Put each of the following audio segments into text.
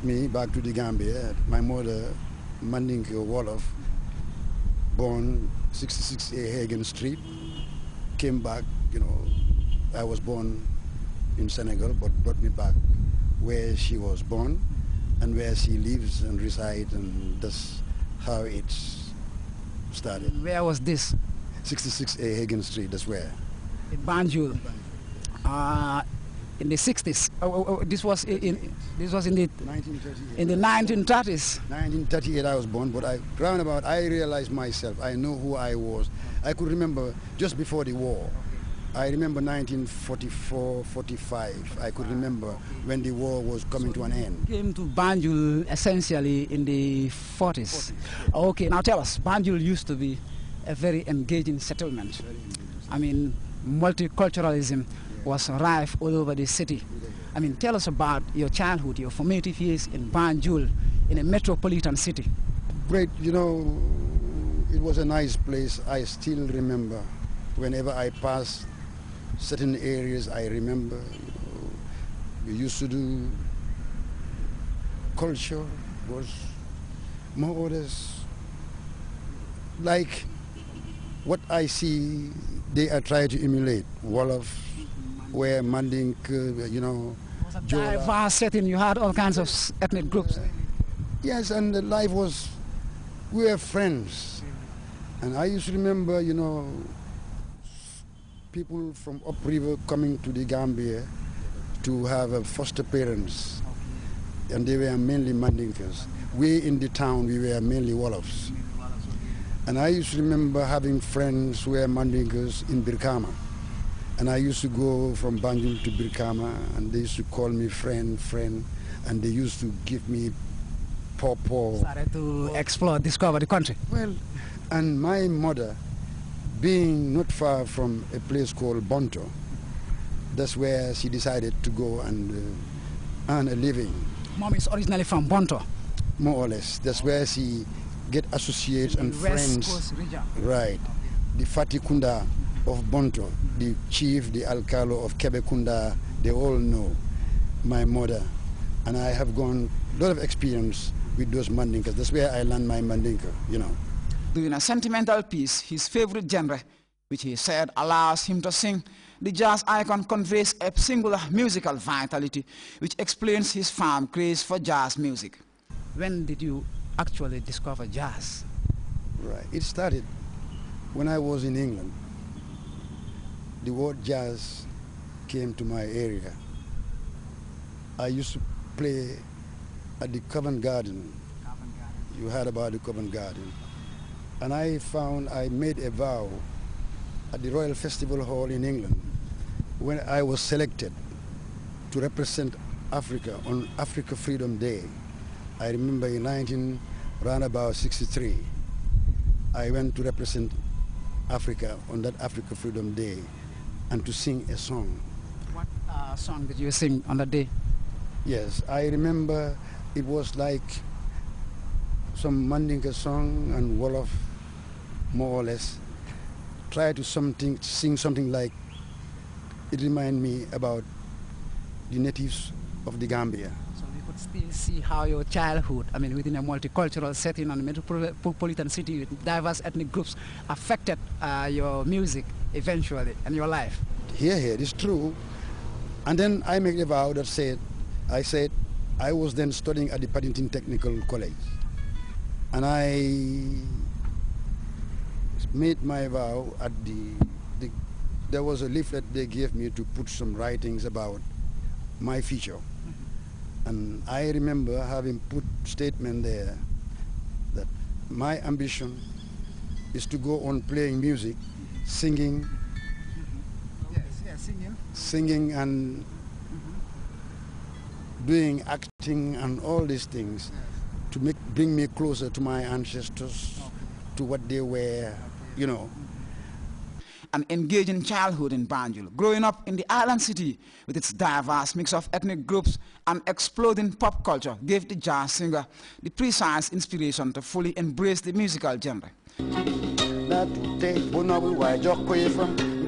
me back to the Gambia. My mother, Mandinka Wolof, born 66A Hagen Street, came back, I was born in Senegal, but brought me back where she was born and where she lives and resides, and that's how it started. Where was this? 66A Hagen Street, that's where. In Banjul. In the 60s. This was in the 1938. in the 1930s. 1938 I was born, but roundabout I realized myself. I know who I was. I could remember just before the war. I remember 1944, 45. I could remember when the war was coming to an end. Came to Banjul essentially in the 40s. Okay, now tell us, Banjul used to be a very engaging settlement. I mean, multiculturalism was rife all over the city. I mean, tell us about your childhood, your formative years in Banjul, in a metropolitan city. Great, it was a nice place. I still remember whenever I pass certain areas, I remember, we used to do culture was more or less like what I see they are trying to emulate. Wolof, where Mandink, Diverse setting, you had all kinds of ethnic groups. Yes, and the life was, we were friends. And I used to remember, people from upriver coming to the Gambia to have foster parents. And they were mainly Mandinkas. We in the town, we were mainly Wolofs. And I used to remember having friends who were Mandinkas in Birkama. And I used to go from Banjul to Birkama, and they used to call me friend, and they used to give me paw. Started to explore, discover the country. Well, and my mother, being not far from a place called Bonto, that's where she decided to go and earn a living. Mom is originally from Bonto. More or less. That's where she get associates and West friends. Coast region. Right. The Fatikunda of Bonto, the chief, the Alcalo of Kebekunda, they all know my mother. And I have gone a lot of experience with those Mandinkas. That's where I learned my Mandinka, Doing a sentimental piece, his favorite genre, which he said allows him to sing, the jazz icon conveys a singular musical vitality, which explains his firm craze for jazz music. When did you actually discover jazz? Right. It started when I was in England. The word jazz came to my area. I used to play at the Covent Garden. You heard about the Covent Garden. And I made a vow at the Royal Festival Hall in England when I was selected to represent Africa on Africa Freedom Day. I remember in around about 63, I went to represent Africa on that Africa Freedom Day and to sing a song. What song did you sing on that day? Yes, I remember it was like some Mandinka song and Wolof, more or less. Try to sing something like, it reminded me about the natives of the Gambia. So we could still see how your childhood, within a multicultural setting and a metropolitan city with diverse ethnic groups, affected your music eventually and your life. Here, it's true. And then I made a vow that I was then studying at the Paddington Technical College. And I made my vow at there was a leaflet they gave me to put some writings about my future. And I remember having put statement there that my ambition is to go on playing music, singing, singing and doing acting and all these things to bring me closer to my ancestors, to what they were, An engaging childhood in Banjul, growing up in the island city with its diverse mix of ethnic groups and exploding pop culture gave the jazz singer the precise inspiration to fully embrace the musical genre.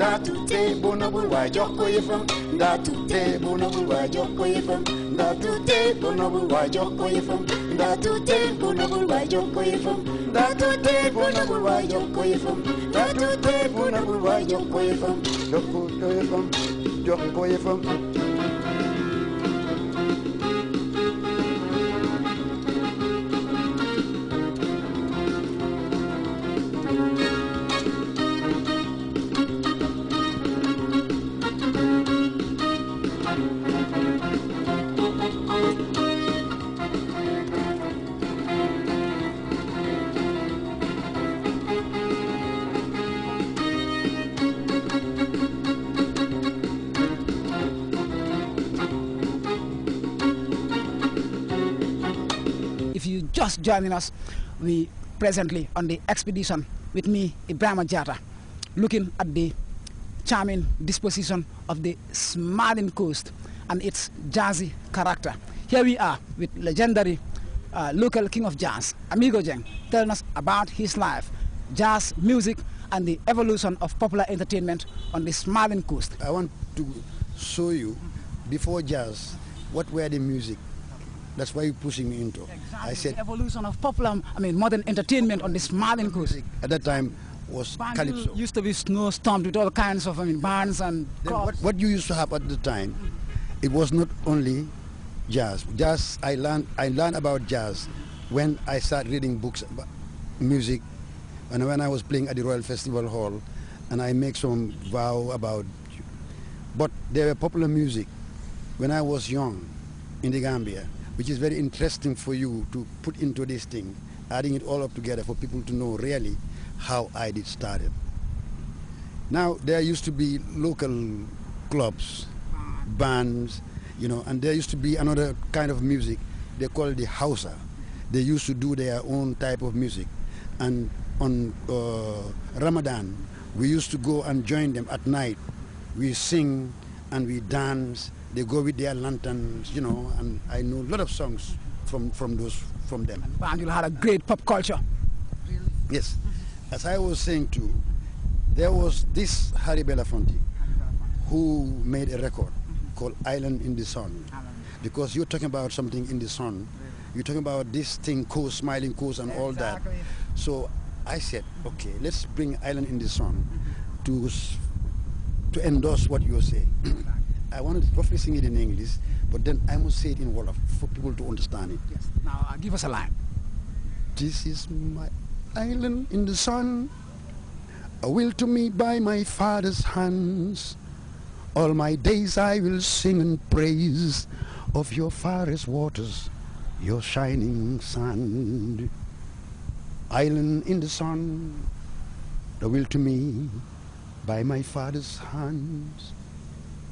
Ndatute bonabul wa joko yefam. Ndatute bonabul wa joko yefam. Ndatute bonabul wa joko yefam. Ndatute bonabul wa joko yefam. Ndatute bonabul wa joko yefam. Ndatute bonabul wa joko yefam. Joko yefam. Joko yefam. If you just joining us, we presently on the expedition with me, Ibrahima Jata, looking at the charming disposition of the smiling coast and its jazzy character. Here we are with legendary local king of jazz, Amigo Jeng, telling us about his life, jazz music, and the evolution of popular entertainment on the smiling coast. I want to show you, before jazz, what were the music. That's why you're pushing me into. Exactly. I said the evolution of popular, modern entertainment on the smiling coast. at that time was calypso. Used to be snowstormed with all kinds of bands and What you used to have at the time, it was not only jazz. Jazz, I learned about jazz when I started reading books about music, and when I was playing at the Royal Festival Hall, and I make some vow about. But there were popular music when I was young in the Gambia, which is very interesting for you to put into this thing, adding it all up together for people to know really how I did started. Now, there used to be local clubs, bands, and there used to be another kind of music. They call it the Hausa. They used to do their own type of music. And on Ramadan, we used to go and join them at night. We sing and we dance. They go with their lanterns, and I know a lot of songs from them. And you had a great pop culture. Yes. As I was saying too, there was this Harry Belafonte who made a record called Island in the Sun. Because you're talking about something in the sun. You're talking about this thing, coast, smiling coast and all that. So I said, okay, let's bring Island in the Sun to endorse what you're saying. I wanted to roughly sing it in English, but then I must say it in Wolof for people to understand it. Yes. Now, give us a line. This is my island in the sun, a will to me by my father's hands. All my days I will sing and praise of your forest waters, your shining sand. Island in the sun, a will to me by my father's hands.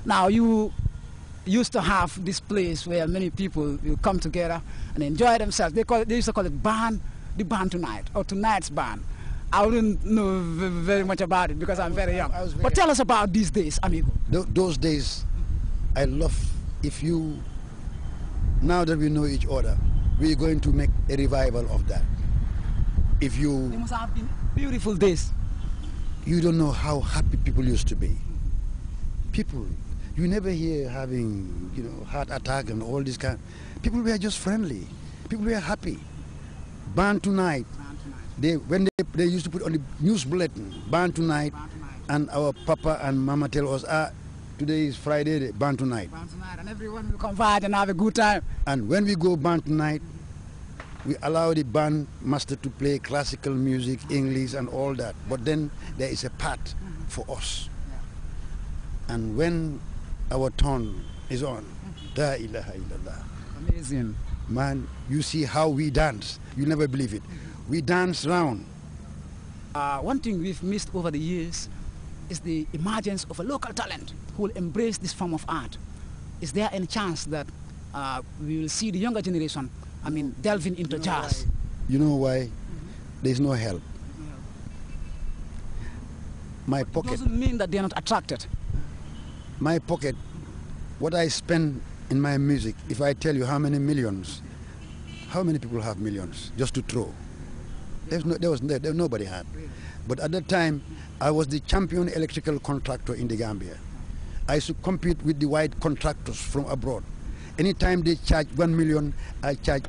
Now, you used to have this place where many people will come together and enjoy themselves. They used to call it the band tonight, or tonight's band. I wouldn't know very much about it because I'm very young. But tell us about these days, amigo. Those days, I love, now that we know each other, we're going to make a revival of that. They must have been beautiful days. You don't know how happy people used to be. People, you never hear having, heart attack and all this kind. People were just friendly. People were happy. Band tonight. When they used to put on the news bulletin, band tonight, and our papa and mama tell us, today is Friday, band tonight. Band tonight, and everyone will convert and have a good time. And when we go band tonight, we allow the band master to play classical music, English, and all that. But then there is a part for us. And when our turn is on, La ilaha illallah. Amazing. Man, you see how we dance. You never believe it. We dance round. One thing we've missed over the years is the emergence of a local talent who will embrace this form of art. Is there any chance that we will see the younger generation, delving into jazz? You know why? There's no help. My pocket. Doesn't mean that they're not attracted. My pocket, what I spend in my music, if I tell you how many millions, how many people have millions just to throw? There nobody had. But at that time, I was the champion electrical contractor in the Gambia. I used to compete with the white contractors from abroad. Anytime they charge 1 million, I charge